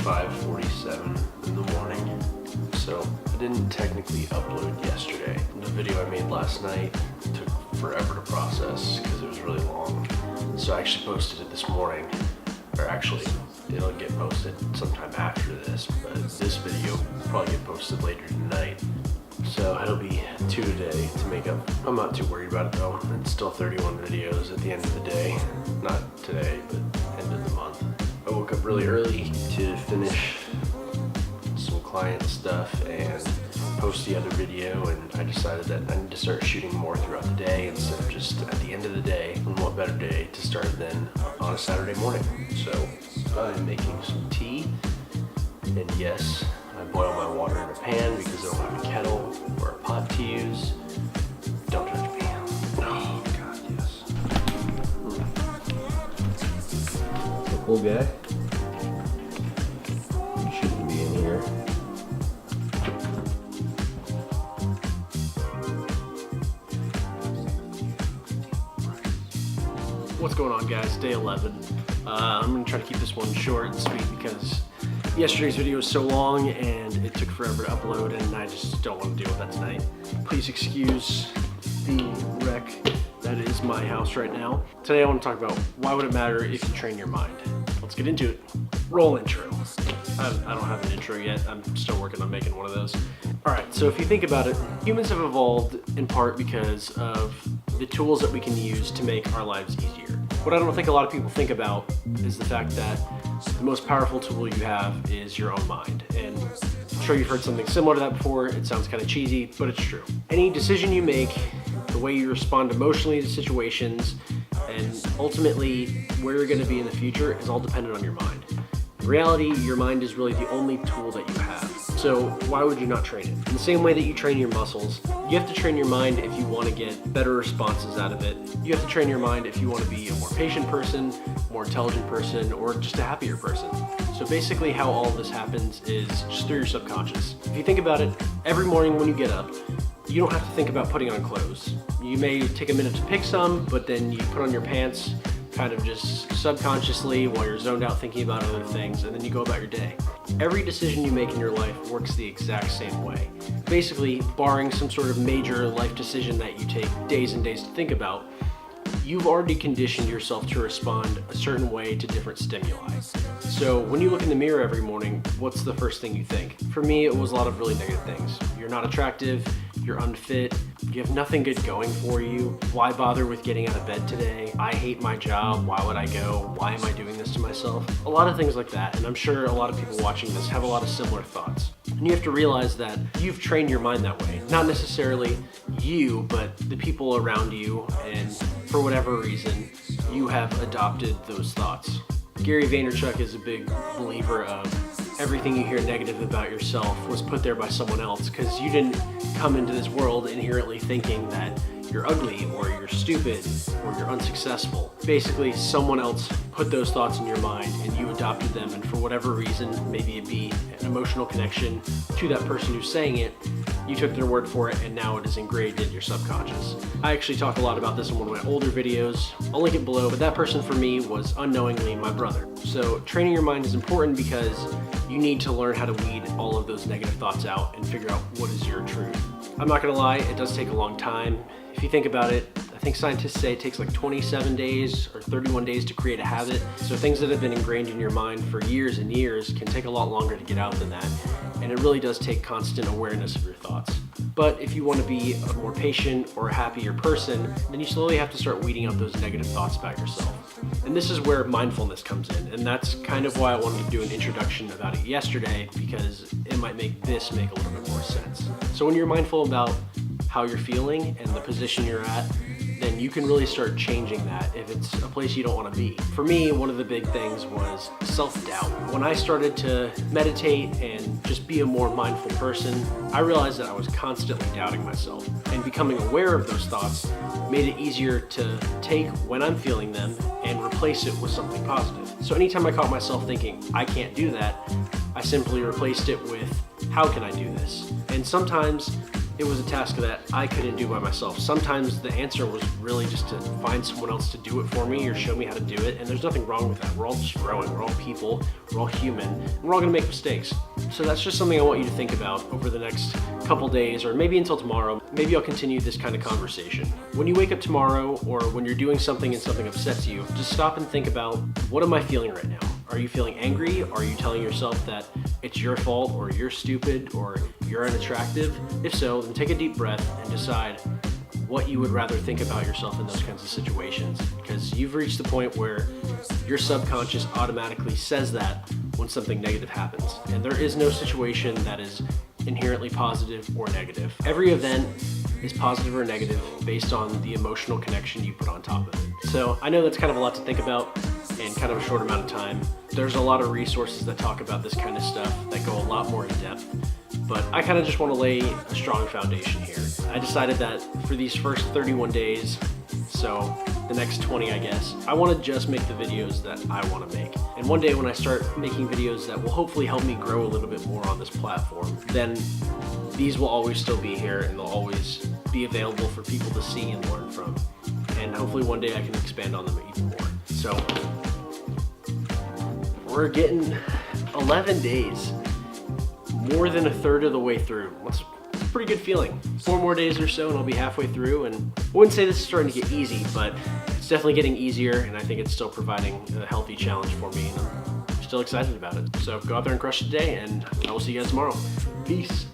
5:47 in the morning, so I didn't technically upload yesterday. The video I made last night took forever to process because it was really long, so I actually posted it this morning, or actually it'll get posted sometime after this, but this video will probably get posted later tonight. So it'll be 2 today to make up. I'm not too worried about it though. It's still 31 videos at the end of the day. Not today, but end of the month. I woke up really early to finish some client stuff and post the other video, and I decided that I need to start shooting more throughout the day instead of just at the end of the day. And what better day to start than on a Saturday morning. So I'm making some tea, and yes, I boil my water in a pan because I don't have a kettle or a pot to use. Don't judge me. Oh God, yes. The cool guy shouldn't be in here. What's going on, guys? Day 11. I'm gonna try to keep this one short and sweet because yesterday's video was so long and it took forever to upload, and I just don't want to deal with that tonight. Please excuse the wreck that is my house right now. Today I want to talk about why would it matter if you train your mind. Let's get into it. Roll intro. I don't have an intro yet. I'm still working on making one of those. Alright, so if you think about it, humans have evolved in part because of the tools that we can use to make our lives easier. What I don't think a lot of people think about is the fact that the most powerful tool you have is your own mind. And I'm sure you've heard something similar to that before. It sounds kind of cheesy, but it's true. Any decision you make, the way you respond emotionally to situations, and ultimately where you're going to be in the future is all dependent on your mind. In reality, your mind is really the only tool that you have. So why would you not train it? In the same way that you train your muscles, you have to train your mind if you want to get better responses out of it. You have to train your mind if you want to be a more patient person, more intelligent person, or just a happier person. So basically how all of this happens is just through your subconscious. If you think about it, every morning when you get up, you don't have to think about putting on clothes. You may take a minute to pick some, but then you put on your pants kind of just subconsciously while you're zoned out thinking about other things, and then you go about your day. Every decision you make in your life works the exact same way. Basically, barring some sort of major life decision that you take days and days to think about, you've already conditioned yourself to respond a certain way to different stimuli. So when you look in the mirror every morning, what's the first thing you think? For me, it was a lot of really negative things. You're not attractive, you're unfit, you have nothing good going for you. Why bother with getting out of bed today? I hate my job, why would I go? Why am I doing this to myself? A lot of things like that, and I'm sure a lot of people watching this have a lot of similar thoughts. And you have to realize that you've trained your mind that way. Not necessarily you, but the people around you, and for whatever reason, you have adopted those thoughts. Gary Vaynerchuk is a big believer of everything you hear negative about yourself was put there by someone else, because you didn't come into this world inherently thinking that you're ugly or you're stupid or you're unsuccessful. Basically, someone else put those thoughts in your mind and you adopted them, and for whatever reason, maybe it be an emotional connection to that person who's saying it, you took their word for it, and now it is engraved in your subconscious. I actually talk a lot about this in one of my older videos. I'll link it below, but that person for me was unknowingly my brother. So training your mind is important because you need to learn how to weed all of those negative thoughts out and figure out what is your truth. I'm not gonna lie, it does take a long time. If you think about it, I think scientists say it takes like 27 days or 31 days to create a habit. So things that have been ingrained in your mind for years and years can take a lot longer to get out than that. And it really does take constant awareness of your thoughts. But if you want to be a more patient or a happier person, then you slowly have to start weeding out those negative thoughts about yourself. And this is where mindfulness comes in. And that's kind of why I wanted to do an introduction about it yesterday, because it might make this make a little bit more sense. So when you're mindful about how you're feeling and the position you're at, then you can really start changing that if it's a place you don't want to be. For me, one of the big things was self-doubt. When I started to meditate and just be a more mindful person, I realized that I was constantly doubting myself. And becoming aware of those thoughts made it easier to take when I'm feeling them and replace it with something positive. So anytime I caught myself thinking, I can't do that, I simply replaced it with, how can I do this? And sometimes it was a task that I couldn't do by myself. Sometimes the answer was really just to find someone else to do it for me or show me how to do it, and there's nothing wrong with that. We're all just growing, we're all people, we're all human, and we're all gonna make mistakes. So that's just something I want you to think about over the next couple days, or maybe until tomorrow. Maybe I'll continue this kind of conversation. When you wake up tomorrow, or when you're doing something and something upsets you, just stop and think about, what am I feeling right now? Are you feeling angry? Are you telling yourself that it's your fault, or you're stupid, or you're unattractive? If so, then take a deep breath and decide what you would rather think about yourself in those kinds of situations, because you've reached the point where your subconscious automatically says that when something negative happens. And there is no situation that is inherently positive or negative. Every event is positive or negative based on the emotional connection you put on top of it. So I know that's kind of a lot to think about in kind of a short amount of time. There's a lot of resources that talk about this kind of stuff that go a lot more in depth, but I kind of just want to lay a strong foundation here. I decided that for these first 31 days, so the next 20 I guess, I want to just make the videos that I want to make. And one day when I start making videos that will hopefully help me grow a little bit more on this platform, then these will always still be here and they'll always be available for people to see and learn from. And hopefully one day I can expand on them even more. So we're getting 11 days, more than a third of the way through. That's a pretty good feeling. 4 more days or so and I'll be halfway through, and I wouldn't say this is starting to get easy, but it's definitely getting easier, and I think it's still providing a healthy challenge for me, and I'm still excited about it. So go out there and crush it today, and I will see you guys tomorrow. Peace.